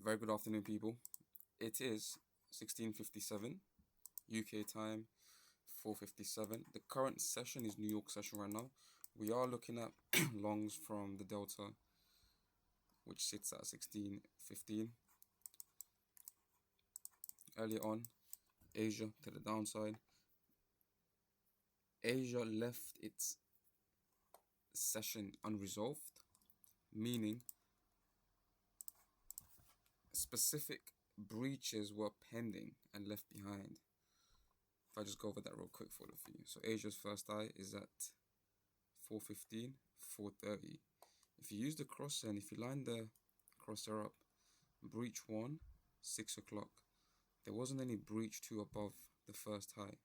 Very good afternoon, people. It is 16:57 UK time, 4:57. The current session is New York session right now. We are looking at longs from the Delta, which sits at 16:15. Earlier on, Asia to the downside. Asia left its session unresolved, meaning specific breaches were pending and left behind. If I just go over that real quick for you. So Asia's first high is at 4:15, 4:30. If you use the crosshair and if you line the crosshair up, breach 1, 6 o'clock. There wasn't any breach 2 above the first high.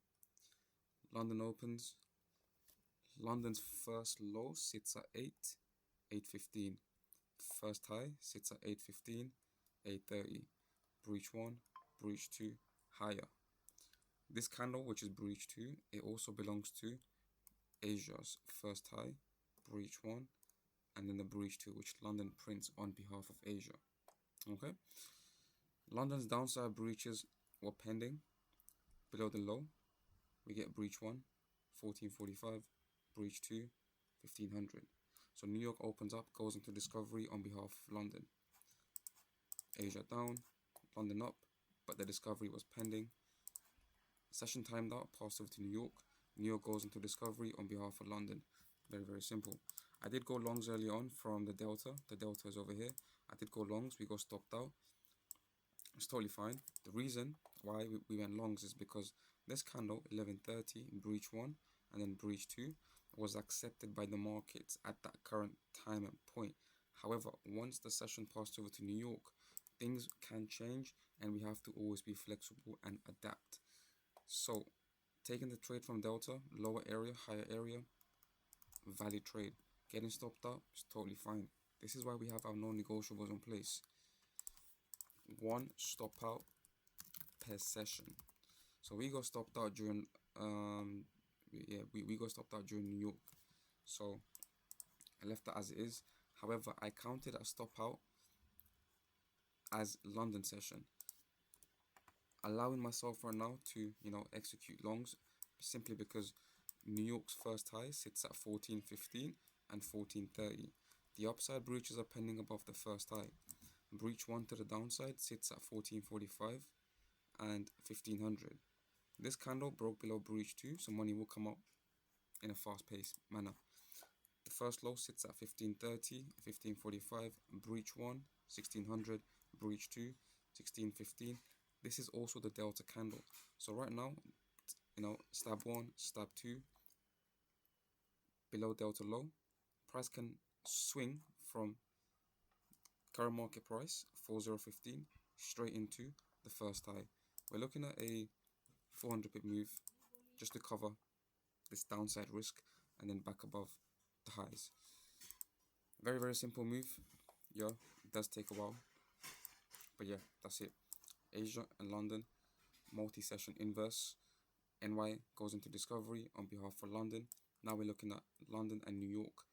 London opens. London's first low sits at 8, 8:15. First high sits at 8:15, 8:30. Breach 1, breach 2, higher. This candle, which is breach 2, it also belongs to Asia's first high, breach 1, and then the breach 2, which London prints on behalf of Asia. Okay. London's downside breaches were pending. Below the low, we get breach 1, 14:45, breach 2, 1500. So New York opens up, goes into discovery on behalf of London. Asia down, London up, but the discovery was pending. Session timed out, passed over to New York. New York goes into discovery on behalf of London. Very, very simple. I did go longs early on from the Delta. The Delta is over here. I did go longs. We got stopped out. It's totally fine. The reason why we went longs is because this candle, 11:30, breach 1 and then breach 2, was accepted by the markets at that current time and point. However, once the session passed over to New York, things can change and we have to always be flexible and adapt. So, taking the trade from Delta, lower area, higher area, valid trade. Getting stopped out is totally fine. This is why we have our non-negotiables in place. 1 stop out per session. So we got stopped out during we got stopped out during New York. So I left that as it is. However, I counted a stop out as London session, allowing myself right now to execute longs simply because New York's first high sits at 14:15 and 14:30. The upside breaches are pending above the first high. Breach 1 to the downside sits at 14:45 and 1500. This candle broke below breach 2, so money will come up in a fast-paced manner. The first low sits at 15:30, 15:45, breach 1, 1600, breach 2, 16:15. This is also the Delta candle. So right now, stab 1, stab 2, below Delta low. Price can swing from current market price, 4015, straight into the first high. We're looking at a 400 pip move just to cover this downside risk and then back above the highs. Very, very simple move. Yeah, it does take a while. But yeah, that's it. Asia and London, multi-session inverse. NY goes into discovery on behalf of London. Now we're looking at London and New York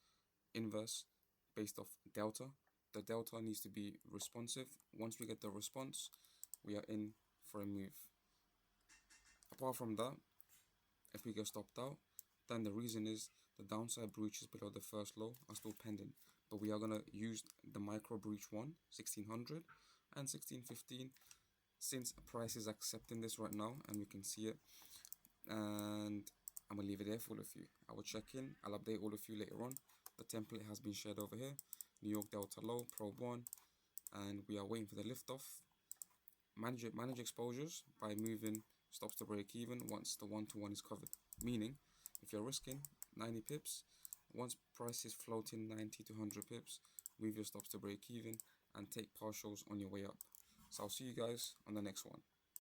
inverse based off Delta. The Delta needs to be responsive. Once we get the response, we are in for a move. Apart from that, if we get stopped out, then the reason is the downside breaches below the first low are still pending. But we are going to use the micro breach 1, 1600 and 1615, since price is accepting this right now and we can see it. And I'm going to leave it there for all of you. I will check in. I'll update all of you later on. The template has been shared over here. New York Delta low, probe 1, and we are waiting for the lift off. Manage exposures by moving stops to break even once the 1-to-1 is covered. Meaning, if you're risking 90 pips, once price is floating 90 to 100 pips, move your stops to break even and take partials on your way up. So I'll see you guys on the next one.